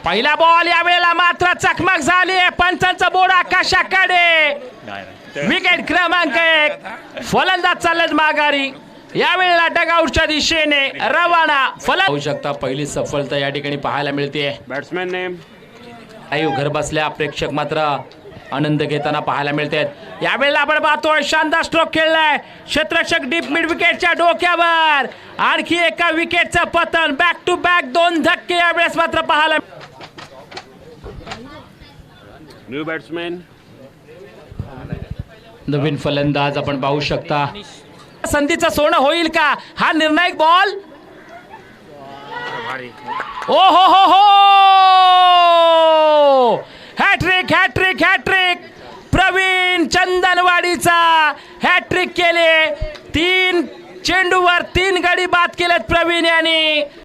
पहिला बॉल यावेळेला मात्र चकमक झाली. पंचांचा बोर्ड आकाशाकडे. विकेट क्रमांक 1. फलंदाज चाललेत माघारी. यावेळेला डगआउटच्या दिशेने रवाना. होऊ शकता पहिली सफलता या ठिकाणी पाहायला मिळते. बॅट्समॅन नेम घर बसल्या प्रेक्षक मात्र आनंद घेताना पाहायला मिळतात. यावेळेला आपण पाहतोय शानदार स्ट्रोक खेळलाय क्षेत्ररक्षक डीप मिड विकेटच्या डोक्यावर. आणखी एका विकेटचं पतन. बॅक टू बॅक 2 धक्के यावेळेस मात्र पाहायला. न्यू बॅट्समॅन नवीन फलंदाज आपण पाहू शकता. संधीचं सोनं होईल का हा निर्णायक बॉल. ओ हो हो हो. Hat trick hat trick hat trick. प्रवीण चंदनवाडीचा हॅट्रिक केले. 3 चेंडूवर 3 गडी बाद केलेत प्रवीण यांनी.